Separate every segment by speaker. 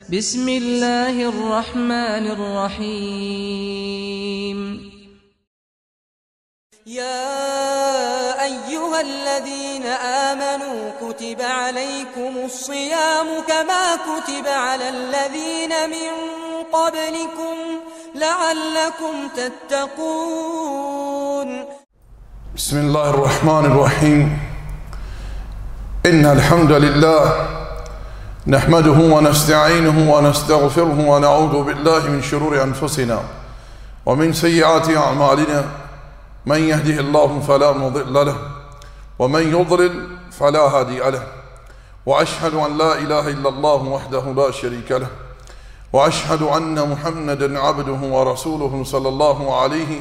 Speaker 1: بسم الله الرحمن الرحيم
Speaker 2: يا أيها الذين آمنوا كتب عليكم الصيام كما كتب على الذين من قبلكم لعلكم تتقون.
Speaker 3: بسم الله الرحمن الرحيم. إن الحمد لله نحمده ونستعينه ونستغفره ونعوذ بالله من شرور أنفسنا ومن سيئات أعمالنا من يهده الله فلا مضل له ومن يضلل فلا هادي له وأشهد أن لا إله إلا الله وحده لا شريك له وأشهد أن محمدا عبده ورسوله صلى الله عليه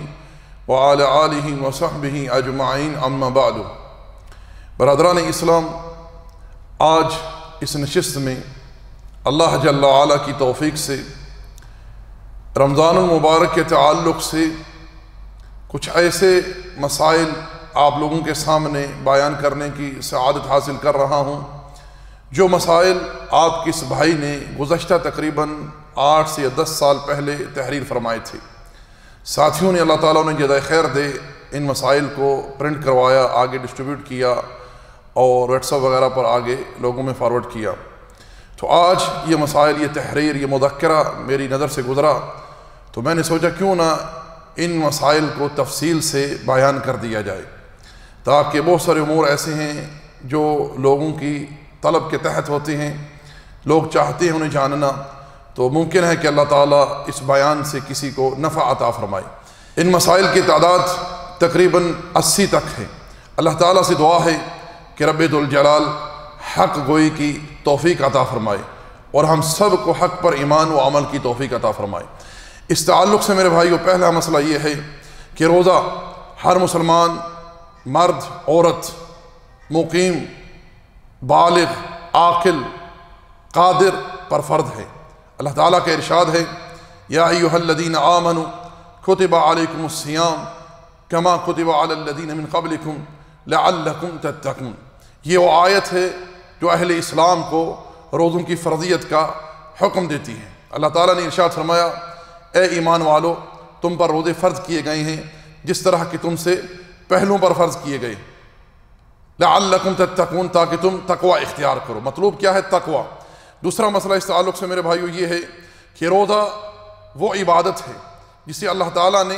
Speaker 3: وعلى آله وصحبه أجمعين أما بعد. برادران اسلام، آج اس نشست میں اللہ جل وعلا کی توفیق سے رمضان المبارک کے تعلق سے کچھ ایسے مسائل آپ لوگوں کے سامنے بیان کرنے کی سعادت حاصل کر رہا ہوں جو مسائل آپ کے اس بھائی نے گزشتہ تقریباً 8 سے 10 سال پہلے تحریر فرمائے تھے. ساتھیوں نے اللہ تعالیٰ نے جزائے خیر دے ان مسائل کو پرنٹ کروایا، آگے ڈسٹریبیوٹ کیا اور واٹس ایپ وغیرہ پر آگے لوگوں میں فارورڈ کیا. تو آج یہ مسائل، یہ تحریر، یہ مذکرہ میری نظر سے گزرا تو میں نے سوچا کیوں نہ ان مسائل کو تفصیل سے بیان کر دیا جائے، تاکہ بہت سارے امور ایسے ہیں جو لوگوں کی طلب کے تحت ہوتے ہیں، لوگ چاہتے ہیں انہیں جاننا، تو ممکن ہے کہ اللہ تعالیٰ اس بیان سے کسی کو نفع عطا فرمائے. ان مسائل کی تعداد تقریباً 80 تک ہے. اللہ تعالیٰ سے دعا ہے کہ رب ذوالجلال حق گوئی کی توفیق عطا فرمائے اور ہم سب کو حق پر ایمان و عمل کی توفیق عطا فرمائے. اس تعلق سے میرے بھائیو پہلا مسئلہ یہ ہے کہ روزہ ہر مسلمان مرد، عورت، مقیم، بالغ، عاقل، قادر پر فرض ہے. اللہ تعالیٰ کا ارشاد ہے یا ایھا الذین آمنوا کتب علیکم الصیام کما کتب علی الذین من قبلکم لعلکم تتقون. یہ وہ آیت ہے جو اہل اسلام کو روزوں کی فرضیت کا حکم دیتی ہے. اللہ تعالیٰ نے ارشاد فرمایا اے ایمان والو، تم پر روزے فرض کیے گئے ہیں جس طرح کہ تم سے پہلوں پر فرض کیے گئے، لعلکم تتقون، تاکہ تم تقوی اختیار کرو. مطلوب کیا ہے؟ تقوی. دوسرا مسئلہ اس تعلق سے میرے بھائیو یہ ہے کہ روزہ وہ عبادت ہے جسے اللہ تعالیٰ نے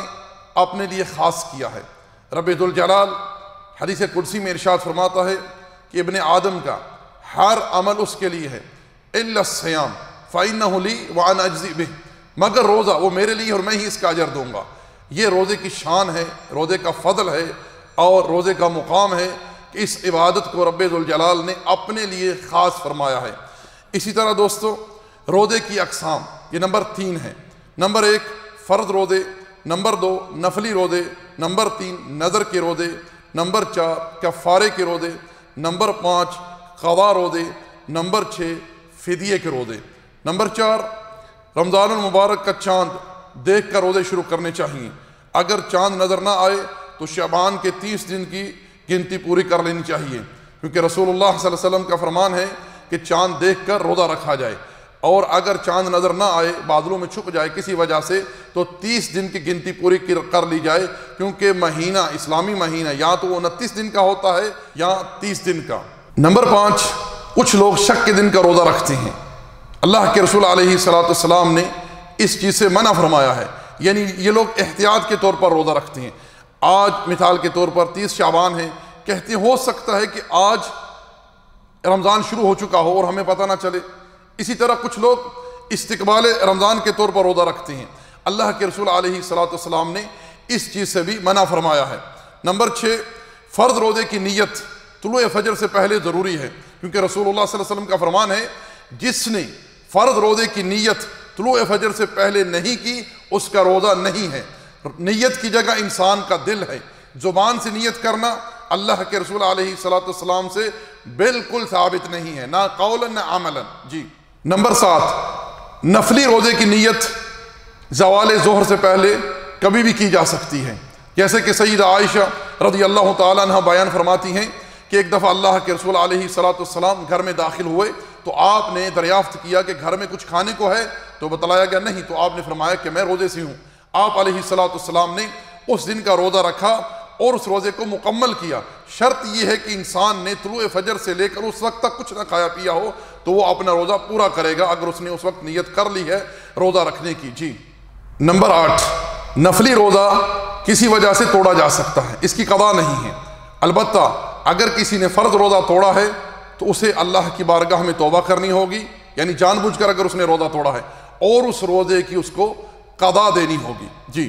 Speaker 3: اپنے لیے خاص کیا ہے. رب ذوالجلال حدیث قدسی میں ارشاد فرماتا ہے کہ ابن آدم کا ہر عمل اس کے لیے ہے الا الصیام فإنہ لی وأنا أجزی بہ، مگر روزہ وہ میرے لیے اور میں ہی اس کا اجر دوں گا. یہ روزے کی شان ہے، روزے کا فضل ہے اور روزے کا مقام ہے کہ اس عبادت کو رب ذوالجلال نے اپنے لیے خاص فرمایا ہے. اسی طرح دوستو روزے کی اقسام یہ نمبر 3 ہے. نمبر 1 فرض روزے، نمبر 2 نفلی روزے، نمبر 3 نذر کے روزے، نمبر 4 کفارے کے روزے، نمبر 5 قضا روزے، نمبر 6 فدیے کے روزے. نمبر 4 رمضان المبارک کا چاند دیکھ کر روزے شروع کرنے چاہیے. اگر چاند نظر نہ آئے تو شعبان کے 30 دن کی گنتی پوری کر لینی چاہیے، کیونکہ رسول اللہ صلی اللہ علیہ وسلم کا فرمان ہے کہ چاند دیکھ کر روزہ رکھا جائے، اور اگر چاند نظر نہ آئے، بادلوں میں چھپ جائے کسی وجہ سے، تو 30 دن کی گنتی پوری کر لی جائے، کیونکہ مہینہ اسلامی مہینہ یا تو 29 دن کا ہوتا ہے یا 30 دن کا. نمبر 5 کچھ لوگ شک کے دن کا روزہ رکھتے ہیں. اللہ کے رسول علیہ السلام نے اس چیز سے منع فرمایا ہے، یعنی یہ لوگ احتیاط کے طور پر روزہ رکھتے ہیں. آج مثال کے طور پر 30 شعبان ہے، کہتے ہیں ہو سکتا ہے کہ آج رمضان شروع ہو چکا ہو اور ہمیں پتہ نہ چلے. اسی طرح کچھ لوگ استقبال رمضان کے طور پر روزہ رکھتے ہیں. اللہ کے رسول علیہ السلام نے اس چیز سے بھی منع فرمایا ہے. نمبر 6 فرض روزے کی نیت طلوع فجر سے پہلے ضروری ہے، کیونکہ رسول اللہ صلی اللہ علیہ وسلم کا فرمان ہے جس نے فرض روزے کی نیت طلوع فجر سے پہلے نہیں کی اس کا روزہ نہیں ہے. نیت کی جگہ انسان کا دل ہے. زبان سے نیت کرنا اللہ کے رسول علیہ السلام سے بالکل ثابت نہیں ہے، نہ قولا نہ عملا. جی. نمبر 7 نفلی روزے کی نیت زوال ظہر سے پہلے کبھی بھی کی جا سکتی ہے، جیسے کہ سیدہ عائشہ رضی اللہ تعالیٰ عنہ بیان فرماتی ہیں کہ ایک دفعہ اللہ کے رسول علیہ السلام گھر میں داخل ہوئے تو تو آپ نے دریافت کیا کہ گھر میں کچھ کھانے کو ہے؟ تو بتلایا گیا نہیں، تو آپ نے فرمایا کہ میں روزے سے ہوں۔ آپ علیہ السلام نے اس دن کا روزہ رکھا اور اس روزے کو مکمل کیا۔ شرط یہ ہے کہ انسان نے طلوع فجر سے لے کر اس وقت تک کچھ نہ کھایا پیا ہو تو وہ اپنا روزہ پورا کرے گا اگر اس نے اس وقت نیت کر لی ہے روزہ رکھنے کی۔ جی نمبر 8، نفلی روزہ کسی وجہ سے توڑا جا سکتا ہے، اس کی قضا نہیں ہے، البتہ اگر کسی نے فرض روزہ توڑا ہے تو اسے اللہ کی بارگاہ میں توبہ کرنی ہوگی، یعنی جان بوجھ کر اگر اس نے روزہ توڑا ہے، اور اس روزے کی اس کو قضا دینی ہوگی۔ جی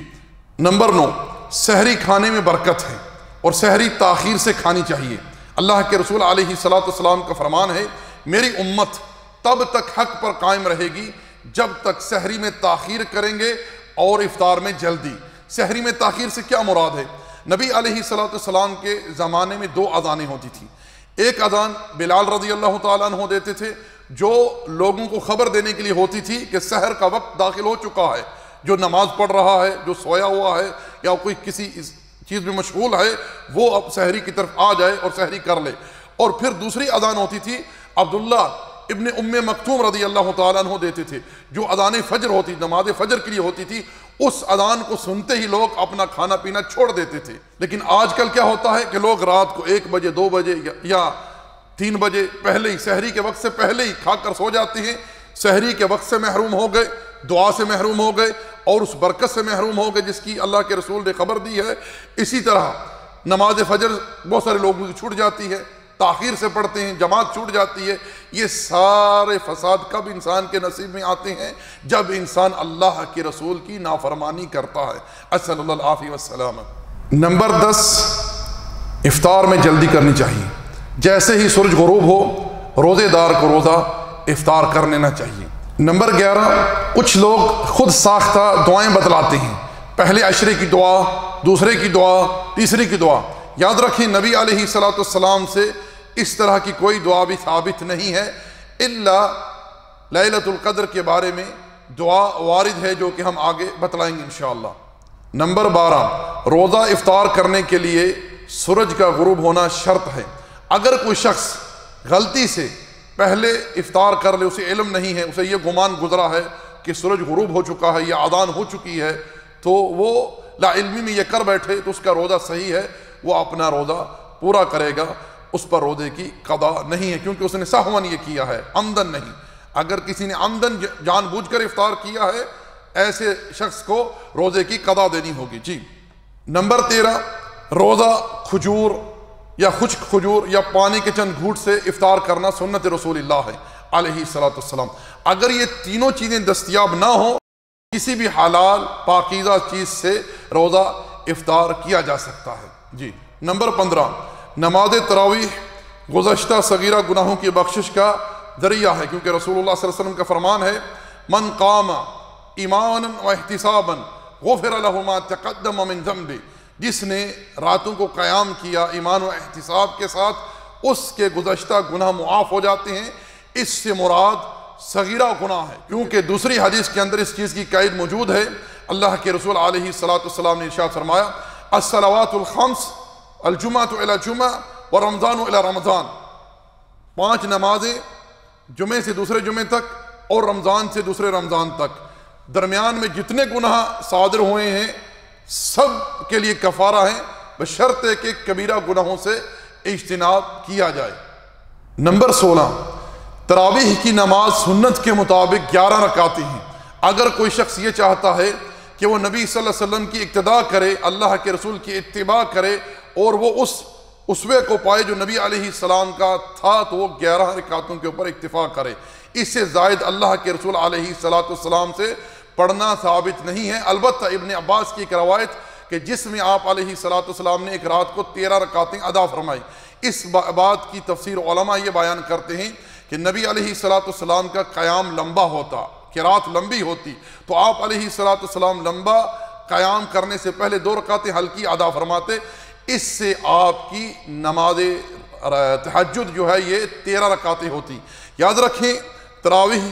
Speaker 3: نمبر 9، سحری کھانے میں برکت ہے اور سحری تاخیر سے کھانی چاہیے۔ اللہ کے رسول علیہ السلام کا فرمان ہے، میری امت تب تک حق پر قائم رہے گی جب تک سحری میں تاخیر کریں گے اور افطار میں جلدی۔ سحری میں تاخیر سے کیا مراد ہے؟ نبی علیہ السلام کے زمانے میں 2 اذانیں ہوتی تھیں۔ ایک اذان بلال رضی اللہ تعالیٰ عنہ دیتے تھے جو لوگوں کو خبر دینے کے لیے ہوتی تھی کہ سحر کا وقت داخل ہو چکا ہے، جو نماز پڑھ رہا ہے، جو سویا ہوا ہے یا کوئی کسی چیز میں مشغول ہے وہ اب سحری کی طرف آ جائے اور سحری کر لے۔ اور پھر دوسری اذان ہوتی تھی، عبداللہ ابن ام مکتوم رضی اللہ تعالیٰ عنہ دیتے تھے، جو اذان فجر ہوتی، نماز فجر کے لیے ہوتی تھی۔ اس اذان کو سنتے ہی لوگ اپنا کھانا پینا چھوڑ دیتے تھے۔ لیکن آج کل کیا ہوتا ہے کہ لوگ رات کو 1 بجے 2 بجے یا 3 بجے پہلے ہی، سحری کے وقت سے پہلے ہی کھا کر سو جاتے ہیں، سحری کے وقت سے محروم ہو گئے، دعا سے محروم ہو گئے اور اس برکت سے محروم ہو گئے جس کی اللہ کے رسول نے خبر دی ہے۔ اسی طرح نماز فجر بہت سارے لوگوں کی چھوٹ جاتی ہے، تاخیر سے پڑھتے ہیں، جماعت چھوٹ جاتی ہے۔ یہ سارے فساد کب انسان کے نصیب میں آتے ہیں؟ جب انسان اللہ کے رسول کی نافرمانی کرتا ہے۔ اسأل اللہ العافیہ والسلام۔ نمبر 10، افطار میں جلدی کرنی چاہیے۔ جیسے ہی سورج غروب ہو روزے دار کو روزہ افطار کر لینا چاہیے۔ نمبر 11، کچھ لوگ خود ساختہ دعائیں بتلاتے ہیں، پہلے عشرے کی دعا، دوسرے کی دعا، تیسرے کی دعا۔ یاد رکھیں نبی علیہ السلام سے اس طرح کی کوئی دعا بھی ثابت نہیں ہے، الا لیلۃ القدر کے بارے میں دعا وارد ہے جو کہ ہم آگے بتلائیں گے انشاءاللہ۔ نمبر 12، روزہ افطار کرنے کے لیے سورج کا غروب ہونا شرط ہے۔ اگر کوئی شخص غلطی سے پہلے افطار کر لے، اسے علم نہیں ہے، اسے یہ گمان گزرا ہے کہ سورج غروب ہو چکا ہے یا اذان ہو چکی ہے، تو وہ لا علمی میں یہ کر بیٹھے تو اس کا روزہ صحیح ہے، وہ اپنا روزہ پورا کرے گا، اس پر روزے کی قضا نہیں ہے، کیونکہ اس نے سہواً یہ کیا ہے، عمدن نہیں۔ اگر کسی نے عمدن جان بوجھ کر افطار کیا ہے، ایسے شخص کو روزے کی قضا دینی ہوگی۔ جی نمبر 13، روزہ کھجور یا خشک کھجور یا پانی کے چند گھونٹ سے افطار کرنا سنت رسول اللہ ہے علیہ السلام۔ اگر یہ تینوں چیزیں دستیاب نہ ہوں، کسی بھی حلال پاکیزہ چیز سے روزہ افطار کیا جا سکتا ہے۔ جی نمبر 15، نماز تراویح گزشتہ صغیرہ گناہوں کی بخشش کا ذریعہ ہے، کیونکہ رسول اللہ صلی اللہ علیہ وسلم کا فرمان ہے، من قام ایمانا و احتسابا غفر له ما تقدم من ذنبه، جس نے راتوں کو قیام کیا ایمان و احتساب کے ساتھ، اس کے گزشتہ گناہ معاف ہو جاتے ہیں۔ اس سے مراد صغیرہ گناہ ہے، کیونکہ دوسری حدیث کے اندر اس چیز کی قید موجود ہے۔ اللہ کے رسول علیہ السلام نے ارشاد فرمایا، الصلوات الخمس الجمعۃ الی جمعہ ورمضان الی رمضان، 5 نمازیں جمعے سے دوسرے جمعے تک اور رمضان سے دوسرے رمضان تک، درمیان میں جتنے گناہ صادر ہوئے ہیں سب کے لیے کفارہ ہیں، بشرط کہ کبیرہ گناہوں سے اجتناب کیا جائے۔ نمبر 16، تراویح کی نماز سنت کے مطابق 11 رکعتیں ہیں۔ اگر کوئی شخص یہ چاہتا ہے کہ وہ نبی صلی اللہ علیہ وسلم کی اقتداء کرے، اللہ کے رسول کی اتباع کرے اور وہ اس اسوے کو پائے جو نبی علیہ السلام کا تھا، تو وہ 11 رکعتوں کے اوپر اکتفا کرے۔ اس سے زائد اللہ کے رسول علیہ السلام سے پڑھنا ثابت نہیں ہے۔ البتہ ابن عباس کی ایک روایت کہ جس میں آپ علیہ السلام نے ایک رات کو 13 رکعتیں ادا فرمائی، اس بات کی تفسیر علماء یہ بیان کرتے ہیں کہ نبی علیہ السلام کا قیام لمبا ہوتا، قرات لمبی ہوتی، تو آپ علیہ السلام لمبا قیام کرنے سے پہلے 2 رکعتیں ہلکی ادا فرماتے۔ اس سے آپ کی نماز تہجد جو ہے یہ 13 رکعتیں ہوتی۔ یاد رکھیں تراویح،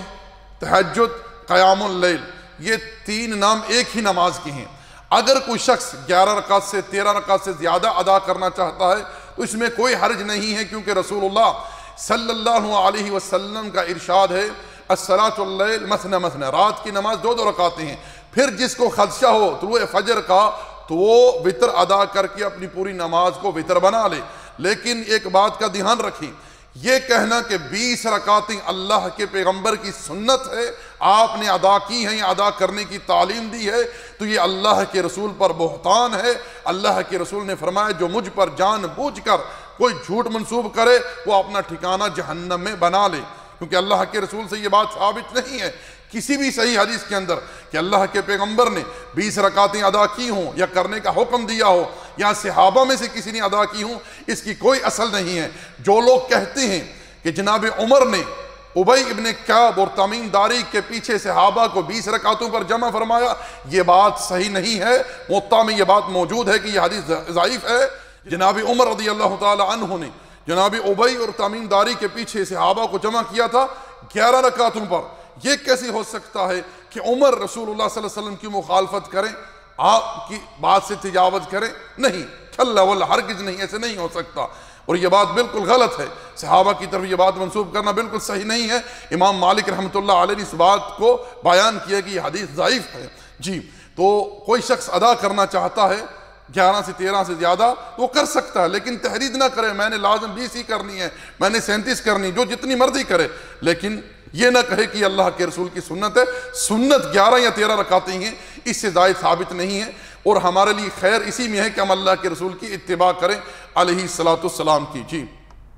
Speaker 3: تہجد، قیام اللیل، یہ 3 نام ایک ہی نماز کے ہیں۔ اگر کوئی شخص 11 رکعت سے 13 رکعت سے زیادہ ادا کرنا چاہتا ہے تو اس میں کوئی حرج نہیں ہے، کیونکہ رسول اللہ صلی اللہ علیہ وسلم کا ارشاد ہے الصلاۃ اللیل مثنی مثنی، رات کی نماز 2 رکعتیں ہیں، پھر جس کو خدشہ ہو طلوع فجر کا تو وہ وتر ادا کر کے اپنی پوری نماز کو وتر بنا لے۔ لیکن ایک بات کا دھیان رکھیں، یہ کہنا کہ 20 رکعتیں اللہ کے پیغمبر کی سنت ہے، آپ نے ادا کی ہیں یا ادا کرنے کی تعلیم دی ہے، تو یہ اللہ کے رسول پر بہتان ہے۔ اللہ کے رسول نے فرمایا جو مجھ پر جان بوجھ کر کوئی جھوٹ منسوب کرے وہ اپنا ٹھکانہ جہنم میں بنا لے، کیونکہ اللہ کے رسول سے یہ بات ثابت نہیں ہے کسی بھی صحیح حدیث کے اندر کہ اللہ کے پیغمبر نے 20 رکعتیں ادا کی ہوں یا کرنے کا حکم دیا ہو یا صحابہ میں سے کسی نے ادا کی ہوں، اس کی کوئی اصل نہیں ہے۔ جو لوگ کہتے ہیں کہ جناب عمر نے ابی ابن کعب اور تمیم داری کے پیچھے صحابہ کو 20 رکعتوں پر جمع فرمایا، یہ بات صحیح نہیں ہے۔ موطا میں یہ بات موجود ہے کہ یہ حدیث ضعیف ہے۔ جناب عمر رضی اللہ تعالی عنہ نے جناب ابی اور تمیم داری کے پیچھے صحابہ کو جمع کیا تھا 11 رکعتوں پر۔ یہ کیسے ہو سکتا ہے کہ عمر رسول اللہ صلی اللہ علیہ وسلم کی مخالفت کریں، آپ کی بات سے تجاوز کریں؟ نہیں، کھلا واللہ ہرگز نہیں، ایسے نہیں ہو سکتا، اور یہ بات بالکل غلط ہے۔ صحابہ کی طرف یہ بات منسوب کرنا بالکل صحیح نہیں ہے۔ امام مالک رحمۃ اللہ علیہ نے اس بات کو بیان کیا کہ یہ حدیث ضعیف ہے۔ جی، تو کوئی شخص ادا کرنا چاہتا ہے 11 سے 13 سے زیادہ وہ کر سکتا ہے، لیکن تحرید نہ کرے میں نے لازم 20 ہی کرنی ہے، میں نے 37 کرنی، جو جتنی مرضی کرے، لیکن یہ نہ کہے کہ اللہ کے رسول کی سنت ہے۔ سنت 11 یا 13 رکعتیں ہیں، اس سے زائد ثابت نہیں ہے، اور ہمارے لیے خیر اسی میں ہے کہ ہم اللہ کے رسول کی اتباع کریں علیہ الصلاۃ والسلام کی۔ جی،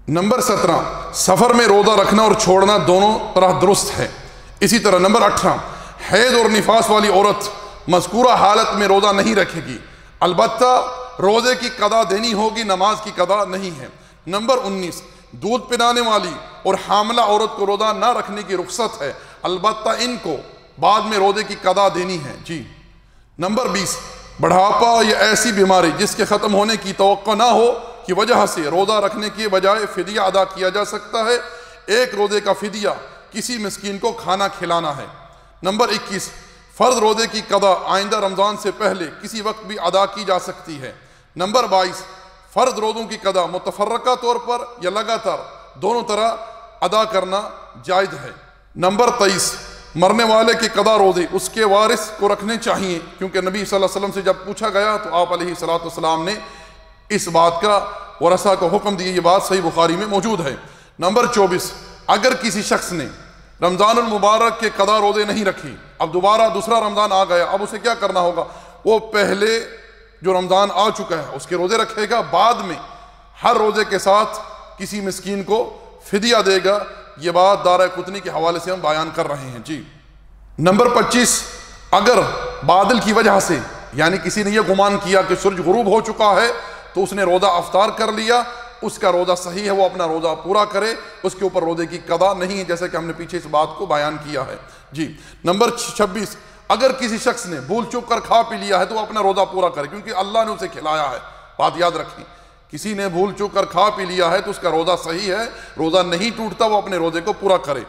Speaker 3: نمبر 17، سفر میں روزہ رکھنا اور چھوڑنا دونوں طرح درست ہے۔ اسی طرح نمبر 18، حیض اور نفاس والی عورت مذکورہ حالت میں روزہ نہیں رکھے گی، البتہ روزے کی قضا دینی ہوگی، نماز کی قضا نہیں ہے۔ نمبر 19، دودھ پلانے والی اور حاملہ عورت کو روزہ نہ رکھنے کی رخصت ہے، البتہ ان کو بعد میں روزے کی قضا دینی ہے۔ جی، نمبر 20، بڑھاپا یا ایسی بیماری جس کے ختم ہونے کی توقع نہ ہو کی وجہ سے روزہ رکھنے کے بجائے فدیہ ادا کیا جا سکتا ہے، ایک روزے کا فدیہ کسی مسکین کو کھانا کھلانا ہے۔ نمبر 21، فرض روزے کی قضا آئندہ رمضان سے پہلے کسی وقت بھی ادا کی جا سکتی ہے۔ نمبر 22، فرض روزوں کی قضا متفرقہ طور پر یا لگاتار دونوں طرح ادا کرنا جائز ہے۔ نمبر 23، مرنے والے کے قضا روزے اس کے وارث کو رکھنے چاہیے، کیونکہ نبی صلی اللہ علیہ وسلم سے جب پوچھا گیا تو آپ علیہ الصلوۃ والسلام نے اس بات کا ورثہ کو حکم دیا، یہ بات صحیح بخاری میں موجود ہے۔ نمبر 24، اگر کسی شخص نے رمضان المبارک کے قضا روزے نہیں رکھی، اب دوبارہ دوسرا رمضان آ گیا، اب اسے کیا کرنا ہوگا؟ وہ پہلے جو رمضان آ چکا ہے اس کے روزے رکھے گا، بعد میں ہر روزے کے ساتھ کسی مسکین کو فدیہ دے گا۔ یہ بات دارہ قطنی کے حوالے سے ہم بیان کر رہے ہیں۔ جی، نمبر 25، اگر بادل کی وجہ سے یعنی کسی نے یہ گمان کیا کہ سورج غروب ہو چکا ہے تو اس نے روزہ افطار کر لیا، اس کا روزہ صحیح ہے، وہ اپنا روزہ پورا کرے، اس کے اوپر روزے کی قضا نہیں ہے، جیسا کہ ہم نے پیچھے اس بات کو بیان کیا ہے۔ جی، نمبر 26، اگر کسی شخص نے بھول چوک کر کھا پی لیا ہے تو وہ اپنا روزہ پورا کرے، کیونکہ اللہ نے اسے کھلایا ہے۔ بات یاد رکھیں، کسی نے بھول چوک کر کھا پی لیا ہے تو اس کا روزہ صحیح ہے، روزہ نہیں ٹوٹتا، وہ اپنے روزے کو پورا کرے۔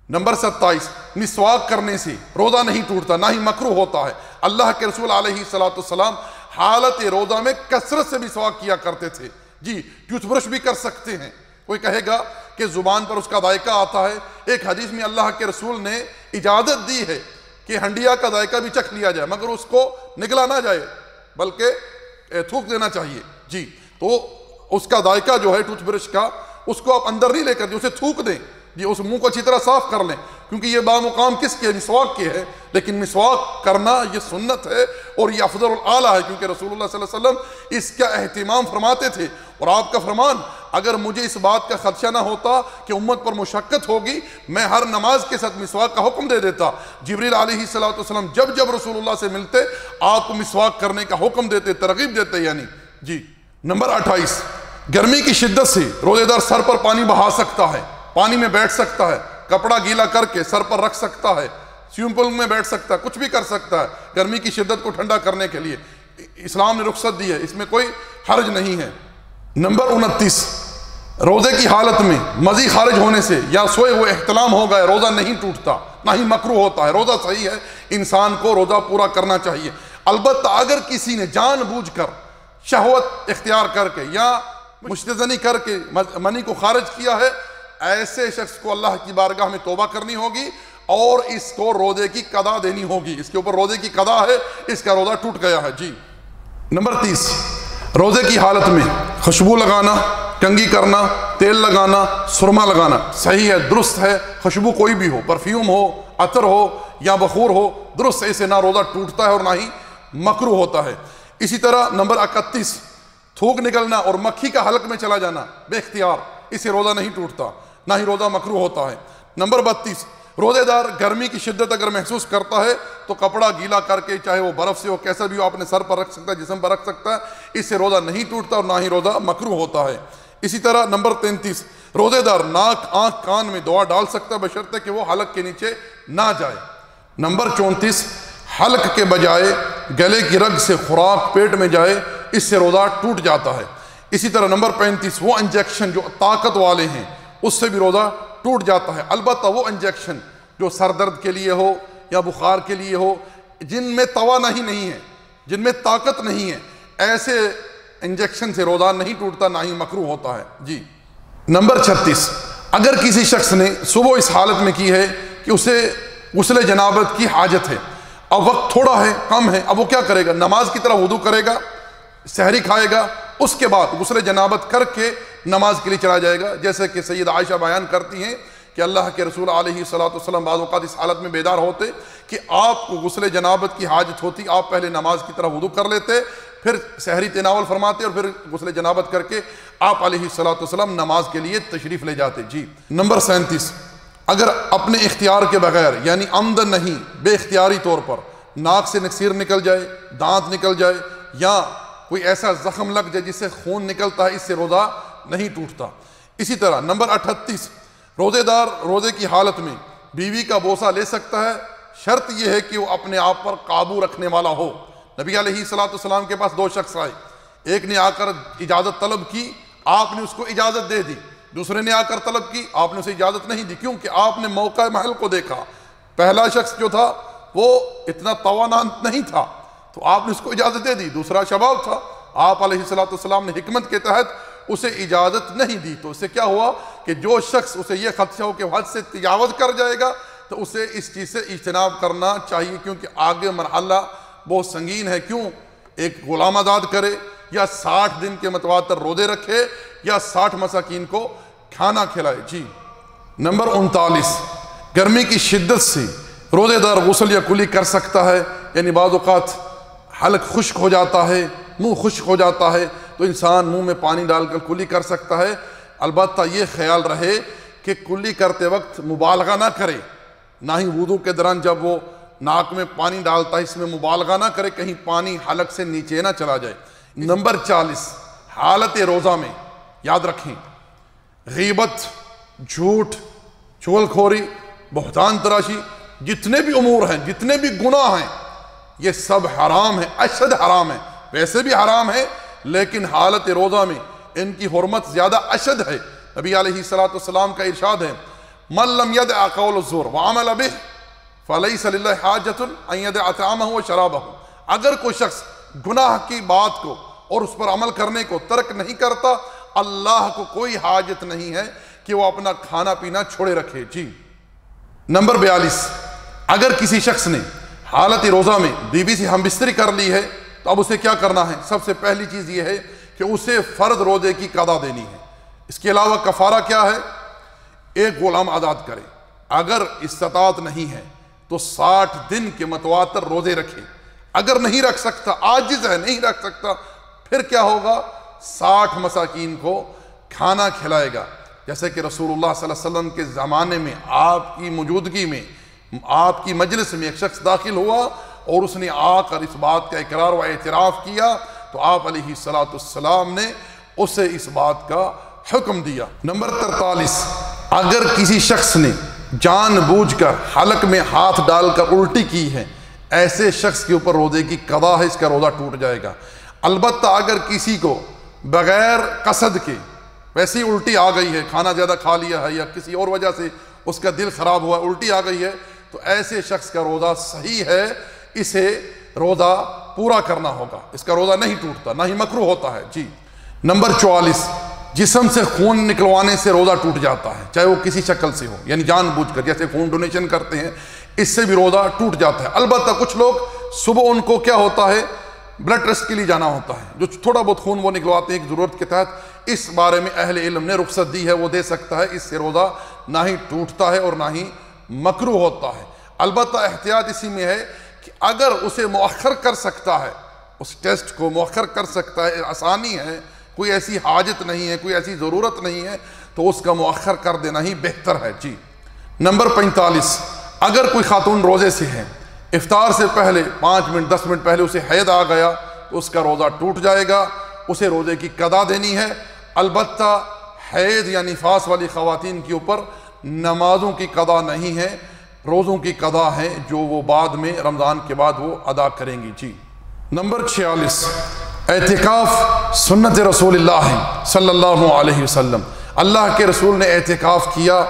Speaker 3: نمبر 27، مسواک کرنے سے روزہ نہیں ٹوٹتا، نہ ہی مکروہ ہوتا ہے۔ اللہ کے رسول علیہ الصلوۃ والسلام حالت روزہ میں کثرت سے مسواک کیا کرتے تھے۔ جی، ٹوتھ برش بھی کر سکتے ہیں، کوئی کہے گا کہ زبان پر اس کا ذائقہ آتا ہے، ایک حدیث میں اللہ کے رسول نے اجازت دی ہے کہ ہنڈیا کا ذائقہ بھی چکھ لیا جائے، مگر اس کو نگلا نہ جائے بلکہ تھوک دینا چاہیے۔ جی، تو اس کا ذائقہ جو ہے ٹوتھ برش کا، اس کو آپ اندر نہیں لے کر دیں، اسے تھوک دیں، جی، اس منہ کو اچھی طرح صاف کر لیں، کیونکہ یہ بامقام کس کے؟ مسواک کے ہے، لیکن مسواک کرنا یہ سنت ہے اور یہ افضل الاعلیٰ ہے، کیونکہ رسول اللہ صلی اللہ علیہ وسلم اس کا اہتمام فرماتے تھے، اور آپ کا فرمان اگر مجھے اس بات کا خدشہ نہ ہوتا کہ امت پر مشقت ہوگی میں ہر نماز کے ساتھ مسواک کا حکم دے دیتا۔ جبریل علیہ الصلوۃ والسلام جب جب رسول اللہ سے ملتے آپ کو مسواک کرنے کا حکم دیتے، ترغیب دیتے یعنی۔ جی، نمبر 28، گرمی کی شدت سے روزے دار سر پر پانی بہا سکتا ہے، پانی میں بیٹھ سکتا ہے، کپڑا گیلا کر کے سر پر رکھ سکتا ہے، سوئمنگ پول میں بیٹھ سکتا ہے، کچھ بھی کر سکتا ہے گرمی کی شدت کو ٹھنڈا کرنے کے لیے، اسلام نے رخصت دی ہے، اس میں کوئی حرج نہیں ہے۔ نمبر 29، روزے کی حالت میں مزی خارج ہونے سے یا سوئے ہوئے احتلام ہو گئے روزہ نہیں ٹوٹتا، نہ ہی مکروہ ہوتا ہے، روزہ صحیح ہے، انسان کو روزہ پورا کرنا چاہیے۔ البتہ اگر کسی نے جان بوجھ کر شہوت اختیار کر کے یا مستزنی کر کے منی کو خارج کیا ہے ایسے شخص کو اللہ کی بارگاہ میں توبہ کرنی ہوگی اور اس کو روزے کی قضا دینی ہوگی. اس کے اوپر روزے کی قضا ہے, اس کا روزہ ٹوٹ گیا ہے. جی نمبر 30, روزے کی حالت میں خوشبو لگانا, کنگھی کرنا, تیل لگانا, سرما لگانا صحیح ہے, درست ہے. خوشبو کوئی بھی ہو, پرفیوم ہو, عطر ہو یا بخور ہو, درست ہے, اسے نہ روزہ ٹوٹتا ہے اور نہ ہی مکروہ ہوتا ہے. اسی طرح نمبر 31, تھوک نکلنا اور مکھی کا حلق میں چلا جانا بے اختیار, اسے روزہ نہیں ٹوٹتا, نہ ہی روزہ مکروہ ہوتا ہے. نمبر 32, روزے دار گرمی کی شدت اگر محسوس کرتا ہے تو کپڑا گیلا کر کے, چاہے وہ برف سے ہو, کیسا بھی ہو, اپنے سر پر رکھ سکتا ہے, جسم پر رکھ سکتا ہے, اس سے روزہ نہیں ٹوٹتا اور نہ ہی روزہ مکروہ ہوتا ہے. اسی طرح نمبر 33, روزے دار ناک, آنکھ, کان میں دعا ڈال سکتا ہے بشرطے کہ وہ حلق کے نیچے نہ جائے. نمبر 34, حلق کے بجائے گلے کی رگ سے خوراک پیٹ میں جائے, اس سے روزہ ٹوٹ جاتا ہے. اسی طرح نمبر 35, وہ انجیکشن جو طاقت والے ہیں اس سے بھی روزہ ٹوٹ جاتا ہے. البتہ وہ انجیکشن جو سر درد کے لیے ہو یا بخار کے لیے ہو, جن میں توانائی نہیں ہے, جن میں طاقت نہیں ہے, ایسے انجیکشن سے روزہ نہیں ٹوٹتا, نہ ہی مکروہ ہوتا ہے. جی نمبر 36, اگر کسی شخص نے صبح اس حالت میں کی ہے کہ اسے غسل جنابت کی حاجت ہے, اب وقت تھوڑا ہے, کم ہے, اب وہ کیا کرے گا؟ نماز کی طرح وضو کرے گا, سحری کھائے گا, اس کے بعد غسل جنابت کر کے نماز کے لیے چلا جائے گا. جیسے کہ سید عائشہ بیان کرتی ہیں کہ اللہ کے رسول علیہ الصلوۃ والسلام بعض اوقات اس حالت میں بیدار ہوتے کہ آپ کو غسل جنابت کی حاجت ہوتی, آپ پہلے نماز کی طرح وضو کر لیتے, پھر سحری تناول فرماتے اور پھر غسل جنابت کر کے آپ علیہ الصلوۃ والسلام نماز کے لیے تشریف لے جاتے. جی نمبر 37, اگر اپنے اختیار کے بغیر یعنی عمدن نہیں, بے اختیاری طور پر ناک سے نکسیر نکل جائے, دانت نکل جائے یا کوئی ایسا زخم لگ جائے جس سے خون نکلتا ہے, اس سے روزہ نہیں ٹوٹتا. اسی طرح نمبر 38, روزے دار روزے کی حالت میں بیوی کا بوسہ لے سکتا ہے, شرط یہ ہے کہ وہ اپنے آپ پر قابو رکھنے والا ہو. نبی علیہ الصلوۃ والسلام کے پاس 2 شخص آئے, ایک نے آ کر اجازت طلب کی, آپ نے اس کو اجازت دے دی. دوسرے نے آ کر طلب کی, آپ نے اسے اجازت نہیں دی, کیونکہ آپ نے موقع محل کو دیکھا. پہلا شخص جو تھا وہ اتنا توانا نہیں تھا تو آپ نے اس کو اجازت دے دی, دوسرا شباب تھا, آپ علیہ الصلوۃ والسلام نے حکمت کے تحت اسے اجازت نہیں دی. تو اس سے کیا ہوا کہ جو شخص اسے یہ خدشہ ہو کہ حد سے تجاوز کر جائے گا تو اسے اس چیز سے اجتناب کرنا چاہیے, کیونکہ آگے مرحلہ بہت سنگین ہے. کیوں ایک غلام آزاد کرے یا 60 دن کے متواتر روزے رکھے یا 60 مساکین کو کھانا کھلائے. جی نمبر 39, گرمی کی شدت سے روزے دار غسل یا کلی کر سکتا ہے, یعنی بعض اوقات حلق خشک ہو جاتا ہے, منہ خشک ہو جاتا ہے, تو انسان منہ میں پانی ڈال کر کلی کر سکتا ہے. البتہ یہ خیال رہے کہ کلی کرتے وقت مبالغہ نہ کرے, نہ ہی وضو کے دوران جب وہ ناک میں پانی ڈالتا ہے اس میں مبالغہ نہ کرے, کہیں پانی حلق سے نیچے نہ چلا جائے. نمبر 40, حالت روزہ میں یاد رکھیں غیبت, جھوٹ, چغل خوری, بہتان تراشی, جتنے بھی امور ہیں, جتنے بھی گناہ ہیں, یہ سب حرام ہیں, اشد حرام ہیں. ویسے بھی حرام ہے لیکن حالت روزہ میں ان کی حرمت زیادہ اشد ہے. نبی علیہ الصلوۃ والسلام کا ارشاد ہے, من لم يدع قول الزور وعمل به فليس لله حاجة ان يدع طعامه وشرابه. اگر کوئی شخص گناہ کی بات کو اور اس پر عمل کرنے کو ترک نہیں کرتا, اللہ کو کوئی حاجت نہیں ہے کہ وہ اپنا کھانا پینا چھوڑے رکھے. جی نمبر 42, اگر کسی شخص نے حالت روزہ میں بیوی سے ہم بستری کر لی ہے تو اب اسے کیا کرنا ہے؟ سب سے پہلی چیز یہ ہے کہ اسے فرض روزے کی قضا دینی ہے. اس کے علاوہ کفارہ کیا ہے؟ ایک غلام آزاد کرے. اگر استطاعت نہیں ہے تو 60 دن کے متواتر روزے رکھے. اگر نہیں رکھ سکتا, عاجز ہے, نہیں رکھ سکتا, پھر کیا ہوگا؟ 60 مساکین کو کھانا کھلائے گا. جیسے کہ رسول اللہ صلی اللہ علیہ وسلم کے زمانے میں آپ کی موجودگی میں آپ کی مجلس میں ایک شخص داخل ہوا اور اس نے آ کر اس بات کا اقرار و اعتراف کیا تو آپ علیہ الصلوۃ والسلام نے اسے اس بات کا حکم دیا. نمبر 43, اگر کسی شخص نے جان بوجھ کر حلق میں ہاتھ ڈال کر الٹی کی ہے, ایسے شخص کے اوپر روزے کی قضا ہے, اس کا روزہ ٹوٹ جائے گا. البتہ اگر کسی کو بغیر قصد کے ویسے ہی الٹی آ گئی ہے, کھانا زیادہ کھا لیا ہے یا کسی اور وجہ سے اس کا دل خراب ہوا, الٹی آ گئی ہے, تو ایسے شخص کا روزہ صحیح ہے, اسے روزہ پورا کرنا ہوگا, اس کا روزہ نہیں ٹوٹتا, نہ ہی مکروہ ہوتا ہے. جی نمبر 44, جسم سے خون نکلوانے سے روزہ ٹوٹ جاتا ہے، چاہے وہ کسی شکل سے ہو، یعنی جان بوجھ کر، جیسے خون ڈونیشن کرتے ہیں، اس سے بھی روزہ ٹوٹ جاتا ہے۔ البتہ کچھ لوگ صبح ان کو کیا ہوتا ہے، بلڈ ٹیسٹ کے لیے جانا ہوتا ہے، جو تھوڑا بہت خون وہ نکلواتے ہیں ایک ضرورت کے تحت، اس بارے میں اہل علم نے رخصت دی ہے، وہ دے سکتا ہے، اس سے روزہ نہ ہی ٹوٹتا ہے اور نہ ہی مکروہ ہوتا ہے۔ البتہ احتیاط اسی میں ہے کہ اگر اسے مؤخر کر سکتا ہے، اس ٹیسٹ کو مؤخر کر سکتا ہے، آسانی ہے، کوئی ایسی حاجت نہیں ہے، کوئی ایسی ضرورت نہیں ہے، تو اس کا مؤخر کر دینا ہی بہتر ہے۔ جی نمبر 45، اگر کوئی خاتون روزے سے ہے، افطار سے پہلے 5 منٹ 10 منٹ پہلے اسے حید آ گیا تو اس کا روزہ ٹوٹ جائے گا، اسے روزے کی قضا دینی ہے۔ البتہ حید یا نفاس والی خواتین کے اوپر نمازوں کی قضا نہیں ہے، روزوں کی قضا ہے جو وہ بعد میں رمضان کے بعد وہ ادا کریں گی۔ جی نمبر 46، اعتکاف سنت رسول اللہ صلی اللہ علیہ وسلم، اللہ کے رسول نے اعتکاف کیا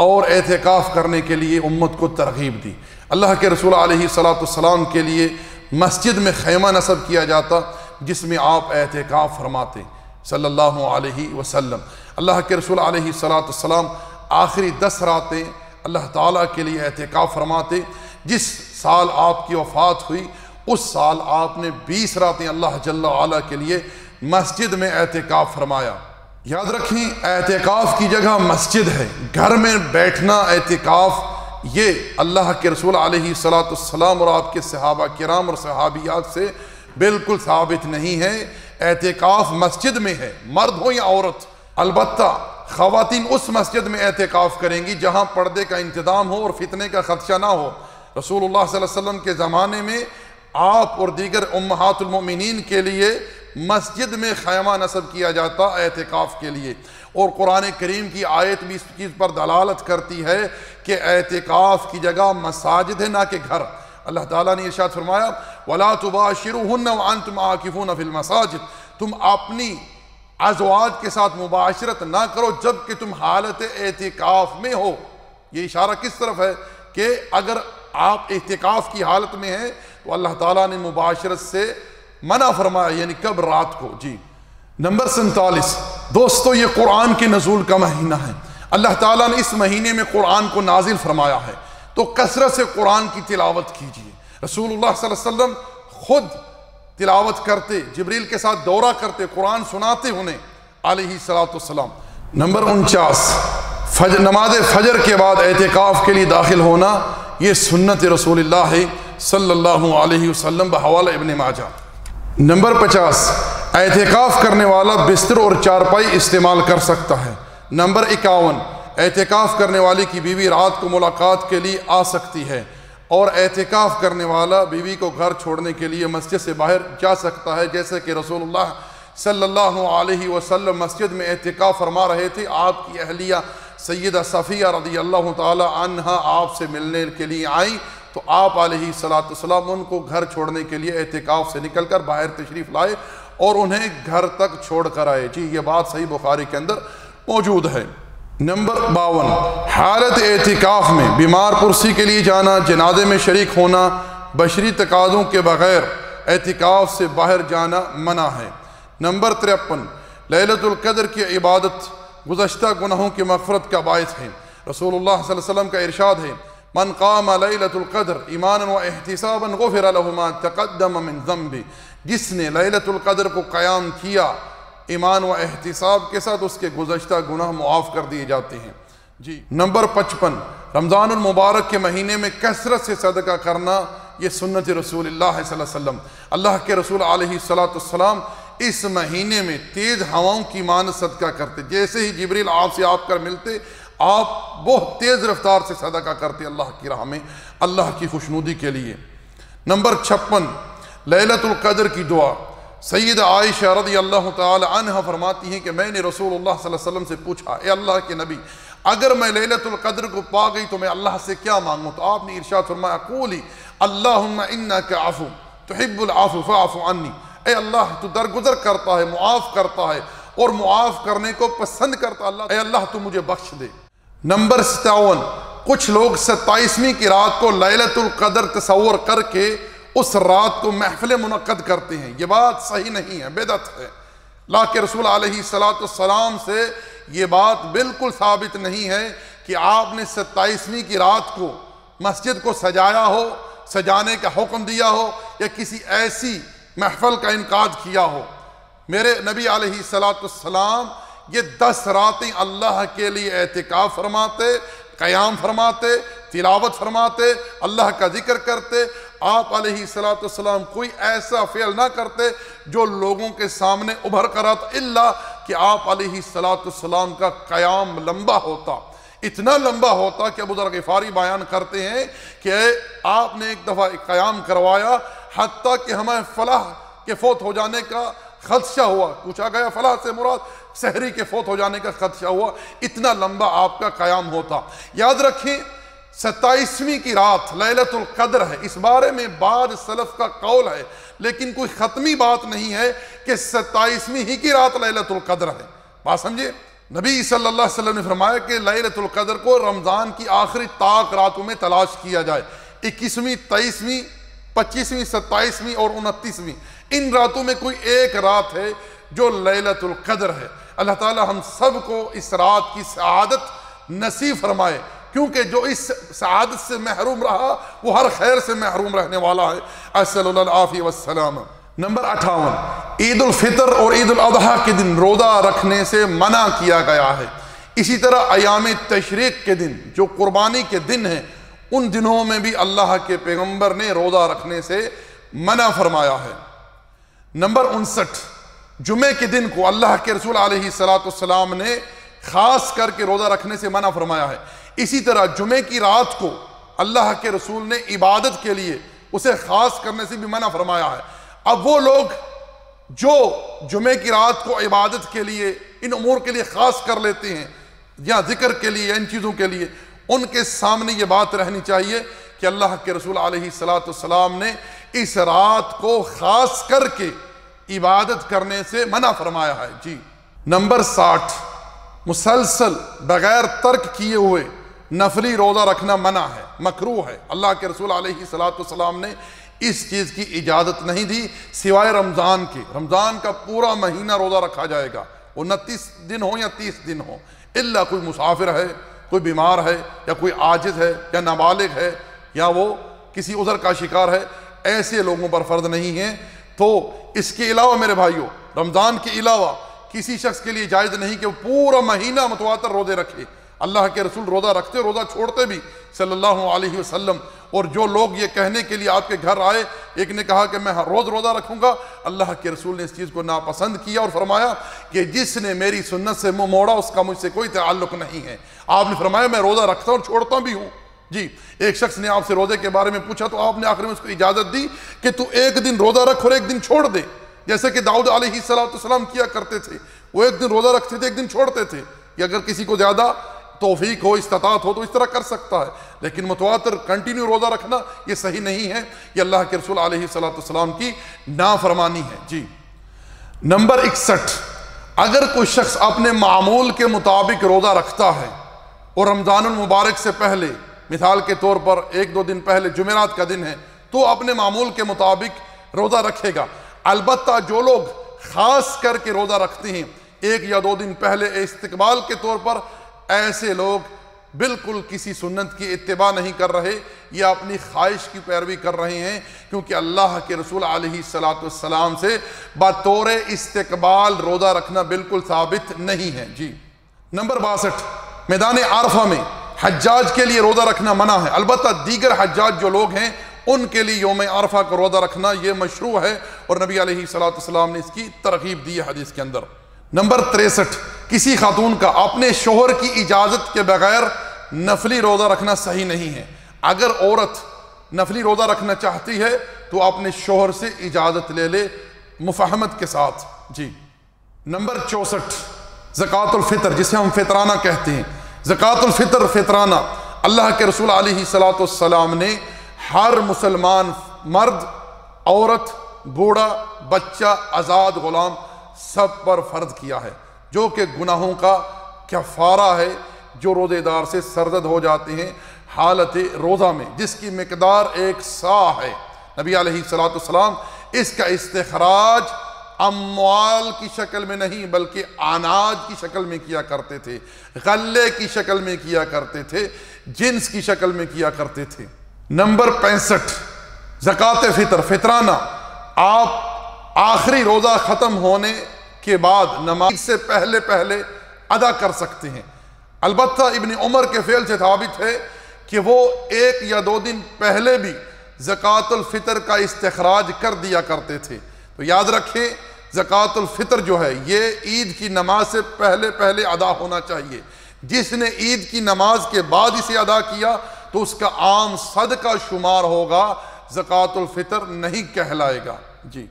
Speaker 3: اور اعتکاف کرنے کے لیے امت کو ترغیب دی۔ اللہ کے رسول علیہ السلام کے لیے مسجد میں خیمہ نصب کیا جاتا جس میں آپ اعتکاف فرماتے صلی اللہ علیہ وسلم۔ اللہ کے رسول علیہ السلام آخری 10 راتیں اللہ تعالیٰ کے لیے اعتکاف فرماتے۔ جس سال آپ کی وفات ہوئی اس سال آپ نے 20 راتیں اللہ جل وعلا کے لیے مسجد میں اعتکاف فرمایا۔ یاد رکھیں اعتکاف کی جگہ مسجد ہے، گھر میں بیٹھنا اعتکاف یہ اللہ کے رسول علیہ السلام اور آپ کے صحابہ کرام اور صحابیات سے بالکل ثابت نہیں ہے۔ اعتکاف مسجد میں ہے، مرد ہو یا عورت۔ البتہ خواتین اس مسجد میں اعتکاف کریں گی جہاں پردے کا انتظام ہو اور فتنے کا خدشہ نہ ہو۔ رسول اللہ صلی اللہ علیہ وسلم کے زمانے میں آپ اور دیگر امہات المؤمنین کے لیے مسجد میں خیمہ نصب کیا جاتا اعتکاف کے لیے، اور قرآن کریم کی آیت بھی اس چیز پر دلالت کرتی ہے کہ اعتکاف کی جگہ مساجد ہے نہ کہ گھر۔ اللہ تعالیٰ نے ارشاد فرمایا وَلَا تُبَاشِرُوهُنَّ وَأَنْتُمْ عَاكِفُونَ فِي الْمَسَاجِدِ، تم اپنی ازواج کے ساتھ مباشرت نہ کرو جب کہ تم حالت اعتکاف میں ہو۔ یہ اشارہ کس طرف ہے کہ اگر آپ اعتکاف کی حالت میں ہیں تو اللہ تعالیٰ نے مباشرت سے منع فرمایا، یعنی کب؟ رات کو۔ جی نمبر 47، دوستو یہ قرآن کے نزول کا مہینہ ہے، اللہ تعالیٰ نے اس مہینے میں قرآن کو نازل فرمایا ہے، تو کثرت سے قرآن کی تلاوت کیجیے۔ رسول اللہ صلی اللہ علیہ وسلم خود تلاوت کرتے، جبریل کے ساتھ دورہ کرتے، قرآن سناتے انہیں علیہ السلام۔ نمبر 49، نماز فجر کے بعد اعتکاف کے لیے داخل ہونا یہ سنت رسول اللہ صلی اللہ علیہ وسلم بحوالہ ابن ماجہ۔ نمبر 50، اعتکاف کرنے والا بستر اور چارپائی استعمال کر سکتا ہے۔ نمبر 51، اعتکاف کرنے والی کی بیوی رات کو ملاقات کے لیے آ سکتی ہے، اور اعتکاف کرنے والا بیوی کو گھر چھوڑنے کے لیے مسجد سے باہر جا سکتا ہے، جیسے کہ رسول اللہ صلی اللہ علیہ وسلم مسجد میں اعتکاف فرما رہے تھے، آپ کی اہلیہ سیدہ صفیہ رضی اللہ تعالی عنہا آپ سے ملنے کے لیے آئیں تو آپ علیہ السلام ان کو گھر چھوڑنے کے لیے اعتکاف سے نکل کر باہر تشریف لائے اور انہیں گھر تک چھوڑ کر آئے۔ جی یہ بات صحیح بخاری کے اندر موجود ہے۔ نمبر 52، حالت اعتکاف میں بیمار پرسی کے لیے جانا، جنازے میں شریک ہونا، بشری تقاضوں کے بغیر اعتکاف سے باہر جانا منع ہے۔ نمبر 53، لیلۃ القدر کی عبادت گزشتہ گناہوں کی مغفرت کا باعث ہے۔ رسول اللہ صلی اللہ علیہ وسلم کا ارشاد ہے من قام لیلۃ القدر ایمانا و احتسابا غفر له ما تقدم من ذنبه، جس نے لیلۃ القدر کو قیام کیا ایمان و احتساب کے ساتھ اس کے گزشتہ گناہ معاف کر دیے جاتے ہیں۔ جی نمبر 55، رمضان المبارک کے مہینے میں کثرت سے صدقہ کرنا یہ سنت رسول اللہ صلی اللہ علیہ وسلم۔ اللہ کے رسول علیہ السلام اس مہینے میں تیز ہواؤں کی مانند صدقہ کرتے، جیسے ہی جبریل آپ سے آپ کر ملتے آپ بہت تیز رفتار سے صدقہ کرتے اللہ کی راہ میں، اللہ کی خوشنودی کے لیے۔ نمبر 56، لیلۃ القدر کی دعا۔ سیدہ عائشہ رضی اللہ تعالی عنہ فرماتی ہیں کہ میں نے رسول اللہ صلی اللہ علیہ وسلم سے پوچھا اے اللہ کے نبی اگر میں لیلۃ القدر کو پا گئی تو میں اللہ سے کیا مانگوں؟ تو آپ نے ارشاد فرمایا قولی اللہم انک عفو تحب العفو فاعف عنی، اے اللہ تو درگزر کرتا ہے، معاف کرتا ہے اور معاف کرنے کو پسند کرتا، اے اللہ تو مجھے بخش دے۔ نمبر 57، کچھ لوگ 27ویں کی رات کو لیلۃ القدر تصور کر کے اس رات کو محفل منعقد کرتے ہیں، یہ بات صحیح نہیں ہے، بدعت ہے۔ اللہ کے رسول علیہ السلام سے یہ بات بالکل ثابت نہیں ہے کہ آپ نے 27ویں کی رات کو مسجد کو سجایا ہو، سجانے کا حکم دیا ہو یا کسی ایسی محفل کا انعقاد کیا ہو۔ میرے نبی علیہ السلام یہ 10 راتیں اللہ کے لیے اعتکاف فرماتے، قیام فرماتے، تلاوت فرماتے، اللہ کا ذکر کرتے۔ آپ علیہ السلام کوئی ایسا فعل نہ کرتے جو لوگوں کے سامنے ابھر کر آتا، الا کہ آپ علیہ السلام کا قیام لمبا ہوتا، اتنا لمبا ہوتا کہ ابو ذر غفاری بیان کرتے ہیں کہ آپ نے ایک دفعہ قیام کروایا حتیٰ کہ ہمیں فلاح کے فوت ہو جانے کا خدشہ ہوا۔ پوچھا گیا فلاح سے مراد سحری کے فوت ہو جانے کا خدشہ ہوا، اتنا لمبا آپ کا قیام ہوتا۔ یاد رکھیں 27ویں کی رات لیلۃ القدر ہے، اس بارے میں بعض سلف کا قول ہے، لیکن کوئی ختمی بات نہیں ہے کہ 27ویں ہی کی رات لیلۃ القدر ہے۔ بات سمجھے؟ نبی صلی اللہ علیہ وسلم نے فرمایا کہ لیلۃ القدر کو رمضان کی آخری طاق راتوں میں تلاش کیا جائے، 21ویں، 23ویں، 25ویں، 27ویں اور 29ویں، ان راتوں میں کوئی ایک رات ہے جو لیلۃ القدر ہے۔ اللہ تعالی ہم سب کو اس رات کی سعادت نصیب فرمائے، کیونکہ جو اس سعادت سے محروم رہا وہ ہر خیر سے محروم رہنے والا ہے۔ اسأل اللہ العافیہ والسلام۔ نمبر 58، عید الفطر اور عید الاضحیٰ کے دن روزہ رکھنے سے منع کیا گیا ہے۔ اسی طرح ایام تشریق کے دن جو قربانی کے دن ہیں، ان دنوں میں بھی اللہ کے پیغمبر نے روزہ رکھنے سے منع فرمایا ہے۔ نمبر 59، جمعے کے دن کو اللہ کے رسول علیہ السلام نے خاص کر کے روزہ رکھنے سے منع فرمایا ہے۔ اسی طرح جمعے کی رات کو اللہ کے رسول نے عبادت کے لیے اسے خاص کرنے سے بھی منع فرمایا ہے۔ اب وہ لوگ جو جمعے کی رات کو عبادت کے لیے ان امور کے لیے خاص کر لیتے ہیں یا ذکر کے لیے، ان چیزوں کے لیے، ان کے سامنے یہ بات رہنی چاہیے کہ اللہ کے رسول علیہ السلام نے اس رات کو خاص کر کے عبادت کرنے سے منع فرمایا ہے۔ جی۔ نمبر 60، مسلسل بغیر ترک کیے ہوئے نفلی روزہ رکھنا منع ہے، مکروہ ہے۔ اللہ کے رسول علیہ السلام نے اس چیز کی اجازت نہیں دی سوائے رمضان کے۔ رمضان کا پورا مہینہ روزہ رکھا جائے گا، 29 دن ہو یا 30 دن ہو، الا کوئی مسافر ہے، کوئی بیمار ہے، یا کوئی عاجز ہے، یا نابالغ ہے، یا وہ کسی عذر کا شکار ہے، ایسے لوگوں پر فرض نہیں ہے۔ تو اس کے علاوہ میرے بھائیوں، رمضان کے علاوہ کسی شخص کے لیے جائز نہیں کہ وہ پورا مہینہ متواتر روزے رکھے۔ اللہ کے رسول روزہ رکھتے، روزہ چھوڑتے بھی صلی اللہ علیہ وسلم۔ اور جو لوگ یہ کہنے کے لیے آپ کے گھر آئے، ایک نے کہا کہ میں ہر روز روزہ رکھوں گا، اللہ کے رسول نے اس چیز کو ناپسند کیا اور فرمایا کہ جس نے میری سنت سے منہ موڑا اس کا مجھ سے کوئی تعلق نہیں ہے۔ آپ نے فرمایا میں روزہ رکھتا ہوں اور چھوڑتا بھی ہوں۔ جی، ایک شخص نے آپ سے روزے کے بارے میں پوچھا تو آپ نے آخر میں اس کو اجازت دی کہ تو ایک دن روزہ رکھ اور ایک دن چھوڑ دے، جیسے کہ داؤد علیہ السلام کیا کرتے تھے۔ وہ ایک دن روزہ رکھتے تھے، ایک دن چھوڑتے تھے، کہ اگر کسی کو زیادہ توفیق ہو، استطاعت ہو تو اس طرح کر سکتا ہے، لیکن متواتر کنٹینیو روزہ رکھنا یہ صحیح نہیں ہے، یہ اللہ کے رسول علیہ السلام کی نافرمانی ہے۔ جی۔ نمبر 61، اگر کوئی شخص اپنے معمول کے مطابق روزہ رکھتا ہے اور رمضان المبارک سے پہلے، مثال کے طور پر 1-2 دن پہلے جمعرات کا دن ہے، تو اپنے معمول کے مطابق روزہ رکھے گا۔ البتہ جو لوگ خاص کر کے روزہ رکھتے ہیں 1 یا 2 دن پہلے استقبال کے طور پر، ایسے لوگ بالکل کسی سنت کی اتباع نہیں کر رہے یا اپنی خواہش کی پیروی کر رہے ہیں، کیونکہ اللہ کے رسول علیہ السلام سے بطور استقبال روزہ رکھنا بالکل ثابت نہیں ہے۔ جی۔ نمبر 62، میدان عرفہ میں حجاج کے لیے روزہ رکھنا منع ہے، البتہ دیگر حجاج جو لوگ ہیں ان کے لیے یوم عرفہ کو روزہ رکھنا یہ مشروع ہے، اور نبی علیہ السلام نے اس کی ترغیب دی ہے حدیث کے اندر۔ نمبر 63، کسی خاتون کا اپنے شوہر کی اجازت کے بغیر نفلی روزہ رکھنا صحیح نہیں ہے۔ اگر عورت نفلی روزہ رکھنا چاہتی ہے تو اپنے شوہر سے اجازت لے لے مفاہمت کے ساتھ۔ جی۔ نمبر 64، زکوٰۃ الفطر جسے ہم فطرانہ کہتے ہیں، زکوٰۃ الفطر فطرانہ اللہ کے رسول علیہ السلام نے ہر مسلمان مرد، عورت، بوڑھا، بچہ، آزاد غلام سب پر فرض کیا ہے، جو کہ گناہوں کا کفارہ ہے جو روزے دار سے سرزد ہو جاتے ہیں حالت روزہ میں، جس کی مقدار 1 سا ہے۔ نبی علیہ السلام اس کا استخراج اموال کی شکل میں نہیں بلکہ اناج کی شکل میں کیا کرتے تھے، غلے کی شکل میں کیا کرتے تھے، جنس کی شکل میں کیا کرتے تھے۔ نمبر 65 زکوٰۃ فطر، فطرانہ آپ آخری روزہ ختم ہونے کے بعد نماز سے پہلے ادا کر سکتے ہیں۔ البتہ ابن عمر کے فعل سے ثابت ہے کہ وہ 1 یا 2 دن پہلے بھی زکوٰۃ الفطر کا استخراج کر دیا کرتے تھے۔ تو یاد رکھیں زکوٰۃ الفطر جو ہے یہ عید کی نماز سے پہلے ادا ہونا چاہیے۔ جس نے عید کی نماز کے بعد اسے ادا کیا تو اس کا عام صدقہ شمار ہوگا، زکوٰۃ الفطر نہیں کہلائے گا۔ جی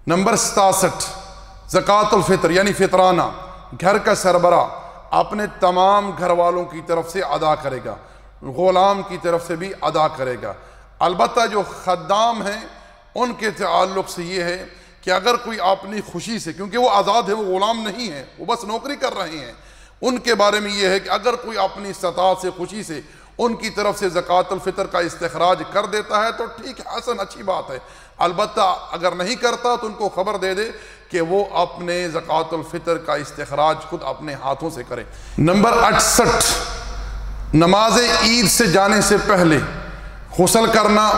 Speaker 3: نمبر 67 زکوٰۃ الفطر یعنی فطرانہ گھر کا سربراہ اپنے تمام گھر والوں کی طرف سے ادا کرے گا، غلام کی طرف سے بھی ادا کرے گا۔ البتہ جو خدام ہیں ان کے تعلق سے یہ ہے کہ اگر کوئی اپنی خوشی سے، کیونکہ وہ آزاد ہے، وہ غلام نہیں ہے، وہ بس نوکری کر رہے ہیں، ان کے بارے میں یہ ہے کہ اگر کوئی اپنی استطاعت سے، خوشی سے ان کی طرف سے زکوٰۃ الفطر کا استخراج کر دیتا ہے تو ٹھیک ہے، حسن، اچھی بات ہے۔ البتہ اگر نہیں کرتا تو ان کو خبر دے دے کہ وہ اپنے زکوٰۃ الفطر کا استخراج خود اپنے ہاتھوں سے کرے۔ نمبر 68 نماز عید سے جانے سے پہلے غسل کرنا،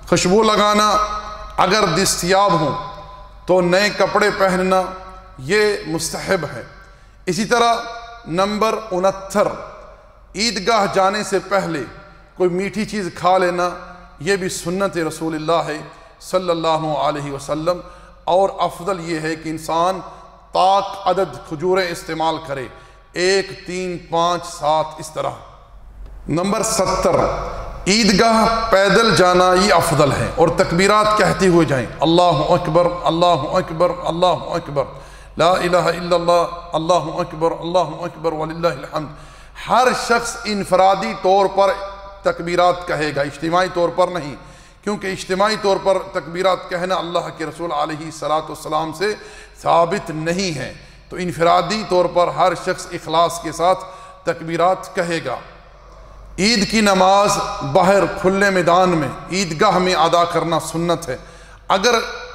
Speaker 3: خوشبو لگانا، اگر دستیاب ہوں تو نئے کپڑے پہننا، یہ مستحب ہے۔ اسی طرح نمبر 69 عیدگاہ جانے سے پہلے کوئی میٹھی چیز کھا لینا، یہ بھی سنت رسول اللہ صلی اللہ علیہ وسلم، اور افضل یہ ہے کہ انسان پاک عدد کھجوریں استعمال کرے، 1 3 5 7 اس طرح۔ نمبر 70 عیدگاہ پیدل جانا یہ افضل ہے، اور تکبیرات کہتے ہوئے جائیں، اللہ اکبر اللہ اکبر اللہ اکبر، لا الہ الا اللہ، اللہ اکبر اللہ اکبر وللہ الحمد۔ ہر شخص انفرادی طور پر تکبیرات کہے گا، اجتماعی طور پر نہیں، کیونکہ اجتماعی طور پر تکبیرات کہنا اللہ کے رسول علیہ السلام سے ثابت نہیں ہے، تو انفرادی طور پر ہر شخص اخلاص کے ساتھ تکبیرات کہے گا۔ عید کی نماز باہر کھلے میدان میں عیدگاہ میں ادا کرنا سنت ہے۔ اگر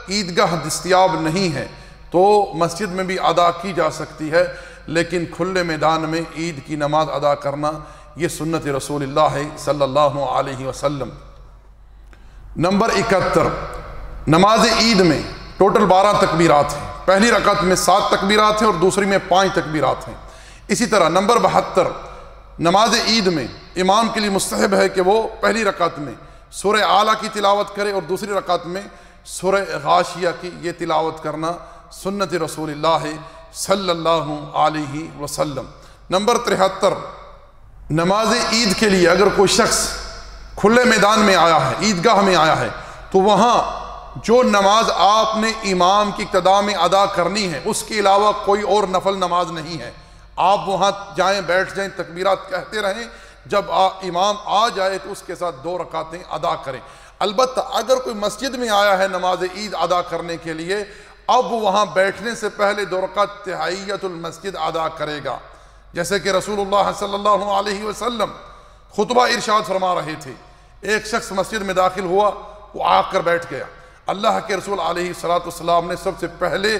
Speaker 3: عیدگاہ دستیاب نہیں ہے تو مسجد میں بھی ادا کی جا سکتی ہے، لیکن کھلے میدان میں عید کی نماز ادا کرنا یہ سنت رسول اللہ صلی اللہ علیہ وسلم۔ نمبر 71 نماز عید میں ٹوٹل 12 تکبیرات ہیں، پہلی رکعت میں 7 تکبیرات ہیں اور دوسری میں 5 تکبیرات ہیں۔ اسی طرح نمبر 72 نماز عید میں امام کے لیے مستحب ہے کہ وہ پہلی رکعت میں سورہ اعلیٰ کی تلاوت کرے اور دوسری رکعت میں سورہ غاشیہ کی یہ تلاوت کرنا سنت رسول اللہ صلی اللہ علیہ وسلم۔ نمبر 73 نماز عید کے لیے اگر کوئی شخص کھلے میدان میں آیا ہے، عیدگاہ میں آیا ہے، تو وہاں جو نماز آپ نے امام کی اقتداء میں ادا کرنی ہے اس کے علاوہ کوئی اور نفل نماز نہیں ہے۔ آپ وہاں جائیں، بیٹھ جائیں، تکبیرات کہتے رہیں، جب امام آ جائے تو اس کے ساتھ 2 رکعتیں ادا کریں۔ البتہ اگر کوئی مسجد میں آیا ہے نماز عید ادا کرنے کے لیے، اب وہاں بیٹھنے سے پہلے 2 رکعت تحیۃ المسجد ادا کرے گا، جیسے کہ رسول اللہ صلی اللہ علیہ وسلم خطبہ ارشاد فرما رہے تھے۔ ایک شخص مسجد میں داخل ہوا، وہ آ کر بیٹھ گیا۔ اللہ کے رسول علیہ السلام نے سب سے پہلے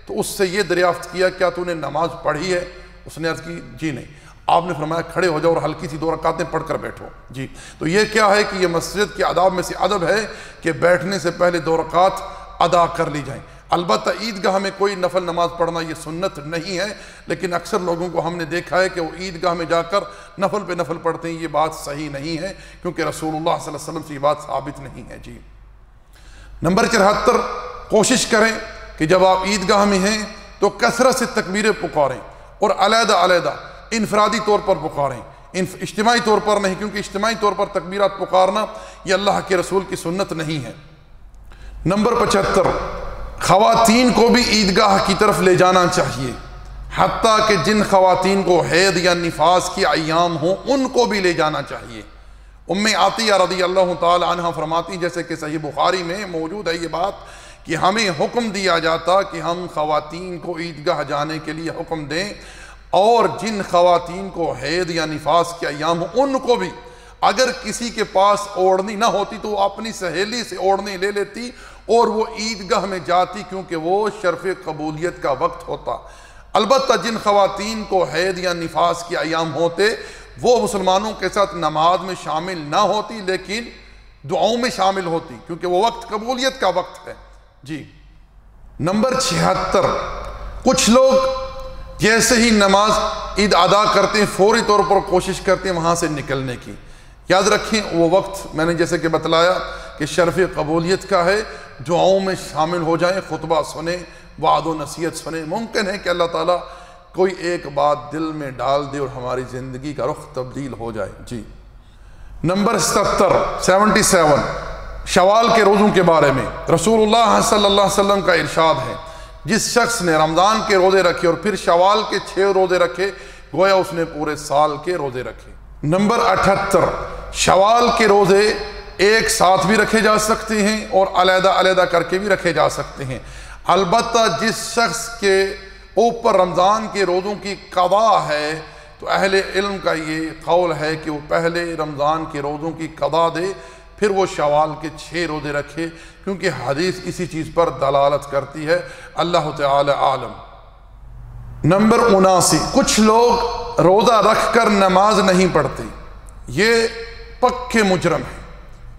Speaker 3: تو اس سے یہ دریافت کیا، کیا تو نے نماز پڑھی ہے؟ اس نے عرض کی جی نہیں۔ آپ نے فرمایا کھڑے ہو جاؤ اور ہلکی سی 2 رکعتیں پڑھ کر بیٹھو۔ جی تو یہ کیا ہے کہ یہ مسجد کے آداب میں سے ادب ہے کہ بیٹھنے سے پہلے 2 رکعت ادا کر لی جائیں۔ البتہ عیدگاہ میں کوئی نفل نماز پڑھنا یہ سنت نہیں ہے، لیکن اکثر لوگوں کو ہم نے دیکھا ہے کہ وہ عیدگاہ میں جا کر نفل پہ نفل پڑھتے ہیں، یہ بات صحیح نہیں ہے، کیونکہ رسول اللہ صلی اللہ علیہ وسلم سے یہ بات ثابت نہیں ہے۔ جی نمبر 74 کوشش کریں کہ جب آپ عیدگاہ میں ہیں تو کثرت سے تکبیریں پکاریں اور علیحدہ علیحدہ انفرادی طور پر پکاریں، اجتماعی طور پر نہیں، کیونکہ اجتماعی طور پر تکبیرات پکارنا یہ اللہ کے رسول کی سنت نہیں ہے۔ نمبر 75 خواتین کو بھی عیدگاہ کی طرف لے جانا چاہیے، حتیٰ کہ جن خواتین کو حیض یا نفاس کی ایام ہوں ان کو بھی لے جانا چاہیے۔ ام عطیہ رضی اللہ تعالی عنہ فرماتی، جیسے کہ صحیح بخاری میں موجود ہے یہ بات، کہ ہمیں حکم دیا جاتا کہ ہم خواتین کو عیدگاہ جانے کے لیے حکم دیں، اور جن خواتین کو حیض یا نفاس کے ایام ہوں ان کو بھی اگر کسی کے پاس اوڑھنی نہ ہوتی تو وہ اپنی سہیلی سے اوڑھنی لے لیتی اور وہ عیدگاہ میں جاتی، کیونکہ وہ شرف قبولیت کا وقت ہوتا۔ البتہ جن خواتین کو حید یا نفاس کے ایام ہوتے وہ مسلمانوں کے ساتھ نماز میں شامل نہ ہوتی لیکن دعاؤں میں شامل ہوتی، کیونکہ وہ وقت قبولیت کا وقت ہے۔ جی نمبر 76، کچھ لوگ جیسے ہی نماز عید ادا کرتے ہیں فوری طور پر کوشش کرتے ہیں وہاں سے نکلنے کی۔ یاد رکھیں وہ وقت میں نے جیسے کہ بتلایا کہ شرف قبولیت کا ہے، دعاؤں میں شامل ہو جائیں، خطبہ سنیں، وعد و نصیحت سنیں۔ ممکن ہے کہ اللہ تعالیٰ کوئی ایک بات دل میں ڈال دے اور ہماری زندگی کا رخ تبدیل ہو جائے۔ جی نمبر 77 شوال کے روزوں کے بارے میں رسول اللہ صلی اللہ علیہ وسلم کا ارشاد ہے، جس شخص نے رمضان کے روزے رکھے اور پھر شوال کے 6 روزے رکھے گویا اس نے پورے سال کے روزے رکھے۔ نمبر 78، شوال کے روزے ایک ساتھ بھی رکھے جا سکتے ہیں اور علیحدہ علیحدہ کر کے بھی رکھے جا سکتے ہیں۔ البتہ جس شخص کے اوپر رمضان کے روزوں کی قضا ہے تو اہل علم کا یہ قول ہے کہ وہ پہلے رمضان کے روزوں کی قضا دے پھر وہ شوال کے 6 روزے رکھے، کیونکہ حدیث اسی چیز پر دلالت کرتی ہے۔ اللہ تعالی عالم۔ نمبر 79، کچھ لوگ روزہ رکھ کر نماز نہیں پڑھتے، یہ پکے مجرم ہیں۔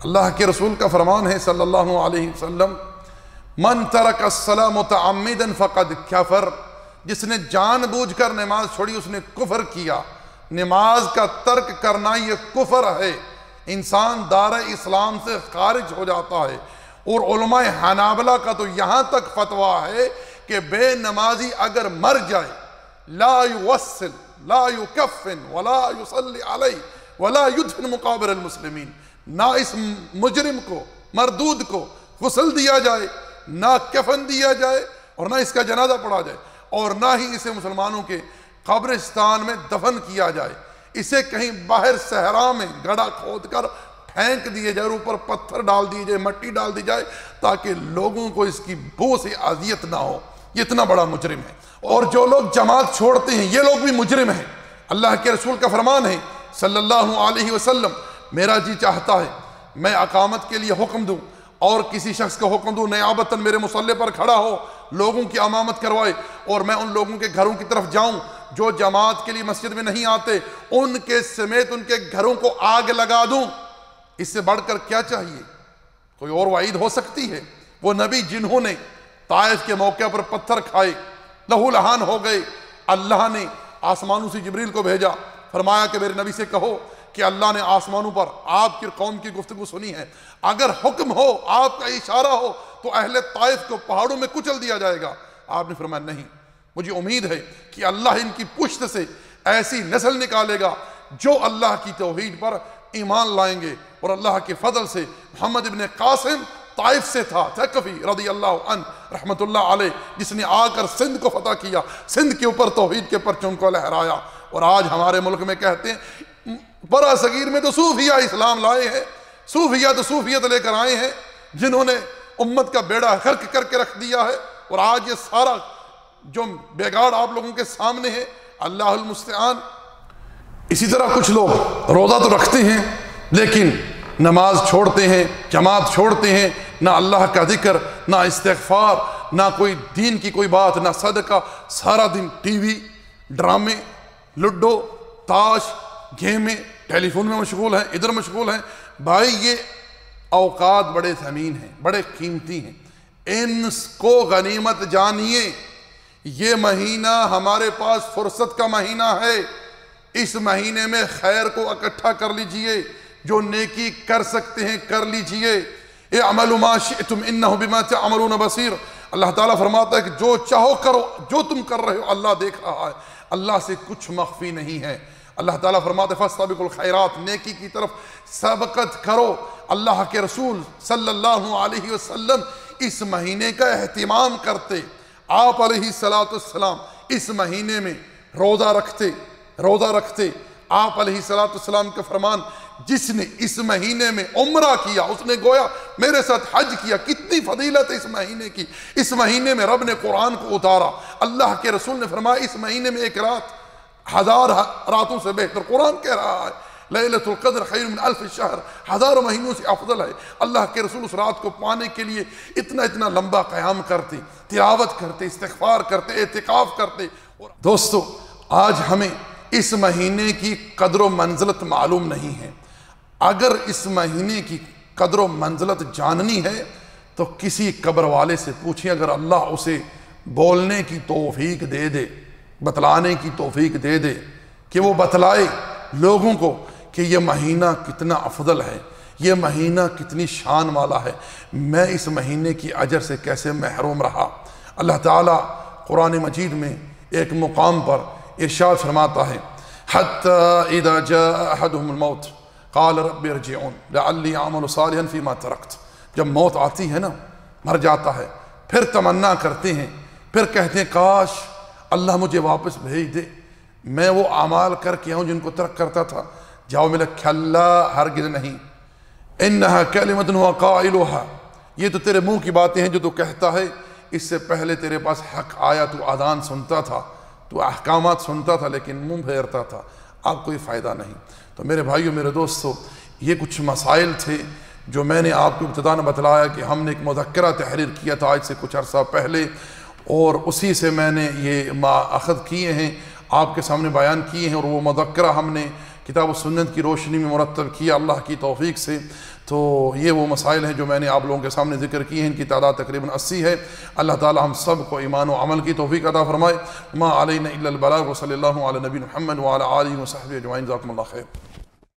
Speaker 3: اللہ کے رسول کا فرمان ہے صلی اللہ علیہ وسلم، من ترک الصلاۃ متعمدا فقد کفر، جس نے جان بوجھ کر نماز چھوڑی اس نے کفر کیا۔ نماز کا ترک کرنا یہ کفر ہے، انسان دار اسلام سے خارج ہو جاتا ہے۔ اور علماء حنابلہ کا تو یہاں تک فتویٰ ہے کہ بے نمازی اگر مر جائے لا یوصل لا یکفن ولا یصلی علیہ ولا یدفن مقابر المسلمین، نہ اس مجرم کو مردود کو غسل دیا جائے، نہ کفن دیا جائے اور نہ اس کا جنازہ پڑھا جائے، اور نہ ہی اسے مسلمانوں کے قبرستان میں دفن کیا جائے۔ اسے کہیں باہر صحرا میں گڑھا کھود کر پھینک دیے جائے، اوپر پتھر ڈال دیے جائے، مٹی ڈال دی جائے تاکہ لوگوں کو اس کی بو سے اذیت نہ ہو۔ یہ اتنا بڑا مجرم ہے۔ اور جو لوگ جماعت چھوڑتے ہیں یہ لوگ بھی مجرم ہیں۔ اللہ کے رسول کا فرمان ہے صلی اللہ علیہ وسلم، میرا جی چاہتا ہے میں اقامت کے لیے حکم دوں اور کسی شخص کو حکم دوں نیابتاً میرے مصلی پر کھڑا ہو، لوگوں کی امامت کروائے، اور میں ان لوگوں کے گھروں کی طرف جاؤں جو جماعت کے لیے مسجد میں نہیں آتے، ان کے سمیت ان کے گھروں کو آگ لگا دوں۔ اس سے بڑھ کر کیا چاہیے؟ کوئی اور وعید ہو سکتی ہے؟ وہ نبی جنہوں نے طائف کے موقع پر پتھر کھائے لہو لہان ہو گئے، اللہ نے آسمانوں سے جبریل کو بھیجا، فرمایا کہ میرے نبی سے کہو کہ اللہ نے آسمانوں پر آپ کی قوم کی گفتگو سنی ہے، اگر حکم ہو آپ کا اشارہ ہو تو اہل طائف کو پہاڑوں میں کچل دیا جائے گا۔ آپ نے فرمایا نہیں، مجھے امید ہے کہ اللہ ان کی پشت سے ایسی نسل نکالے گا جو اللہ کی توحید پر ایمان لائیں گے۔ اور اللہ کے فضل سے محمد ابن قاسم طائف سے تھا، ثقفی رضی اللہ عنہ رحمت اللہ علیہ، جس نے آ کر سندھ کو فتح کیا، سندھ کے اوپر توحید کے پرچم کو لہرایا۔ اور آج ہمارے ملک میں کہتے ہیں برا صغیر میں تو صوفیہ اسلام لائے ہیں، صوفیہ تو صوفیت لے کر آئے ہیں جنہوں نے امت کا بیڑا غرق کر کے رکھ دیا ہے، اور آج یہ سارا جو بگاڑ آپ لوگوں کے سامنے ہے، اللہ المستعان۔ اسی طرح کچھ لوگ روزہ تو رکھتے ہیں لیکن نماز چھوڑتے ہیں، جماعت چھوڑتے ہیں، نہ اللہ کا ذکر، نہ استغفار، نہ کوئی دین کی کوئی بات، نہ صدقہ، سارا دن ٹی وی، ڈرامے، لڈو، تاش، گیمیں، ٹیلی فون میں مشغول ہیں، ادھر مشغول ہیں۔ بھائی یہ اوقات بڑے ثمین ہیں، بڑے قیمتی ہیں، ان کو غنیمت جانیے۔ یہ مہینہ ہمارے پاس فرصت کا مہینہ ہے، اس مہینے میں خیر کو اکٹھا کر لیجئے، جو نیکی کر سکتے ہیں کر لیجئے۔ اعملوا ما شئتم انہ بما تعملون بصیر۔ اللہ تعالیٰ فرماتا ہے کہ جو چاہو کرو، جو تم کر رہے ہو اللہ دیکھ رہا ہے، اللہ سے کچھ مخفی نہیں ہے۔ اللہ تعالیٰ فرماتے ہیں فاستبقوا الخیرات، نیکی کی طرف سبقت کرو۔ اللہ کے رسول صلی اللہ علیہ وسلم اس مہینے کا اہتمام کرتے، آپ علیہ السلام اس مہینے میں روزہ رکھتے۔ آپ علیہ السلام کا فرمان، جس نے اس مہینے میں عمرہ کیا اس نے گویا میرے ساتھ حج کیا۔ کتنی فضیلت ہے اس مہینے کی۔ اس مہینے میں رب نے قرآن کو اتارا، اللہ کے رسول نے فرمایا اس مہینے میں ایک رات 1000 راتوں سے بہتر، قرآن کہہ رہا ہے لیلۃ القدر خیر من الف شہر، ہزاروں مہینوں سے افضل ہے۔ اللہ کے رسول اس رات کو پانے کے لیے اتنا لمبا قیام کرتے، تلاوت کرتے، استغفار کرتے، اعتکاف کرتے۔ دوستو آج ہمیں اس مہینے کی قدر و منزلت معلوم نہیں ہے۔ اگر اس مہینے کی قدر و منزلت جاننی ہے تو کسی قبر والے سے پوچھیں، اگر اللہ اسے بولنے کی توفیق دے دے، بتلانے کی توفیق دے دے، کہ وہ بتلائے لوگوں کو کہ یہ مہینہ کتنا افضل ہے، یہ مہینہ کتنی شان والا ہے، میں اس مہینے کی اجر سے کیسے محروم رہا۔ اللہ تعالیٰ قرآن مجید میں ایک مقام پر ارشاد فرماتا ہے، حَتَّى إِذَا جَاءَ أَحَدُهُمُ الْمَوْتُ قَالَ رَبِّ ارْجِعُونِ لَعَلِّي أَعْمَلُ صَالِحًا فِي مَا تَرَكْتُ۔ جب موت آتی ہے نا، مر جاتا ہے، پھر تمنا کرتے ہیں، پھر کہتے ہیں کاش اللہ مجھے واپس بھیج دے، میں وہ اعمال کر کے آؤں جن کو ترک کرتا تھا۔ جواب ملا کھلا، ہرگز نہیں، انہا کلمۃ هو قائلها، یہ تو تیرے منہ کی باتیں ہیں جو تو کہتا ہے، اس سے پہلے تیرے پاس حق آیا، تو اذان سنتا تھا، تو احکامات سنتا تھا، لیکن منہ پھیرتا تھا، اب کوئی فائدہ نہیں۔ تو میرے بھائیو، میرے دوستو، یہ کچھ مسائل تھے جو میں نے آپ کو ابتداء بتلایا کہ ہم نے ایک مذکرہ تحریر کیا تھا آج سے کچھ عرصہ پہلے، اور اسی سے میں نے یہ اخذ کیے ہیں، آپ کے سامنے بیان کیے ہیں، اور وہ مذکرہ ہم نے کتاب و سنت کی روشنی میں مرتب کیا اللہ کی توفیق سے۔ تو یہ وہ مسائل ہیں جو میں نے آپ لوگوں کے سامنے ذکر کی ہیں، ان کی تعداد تقریباً 80 ہے۔ اللہ تعالی ہم سب کو ایمان و عمل کی توفیق عطا فرمائے۔ ما علینا الا البلاغ، وصلی اللہ علی نبی محمد وعلی آلہ وصحبہ اجمعین، جزاکم اللہ خیر۔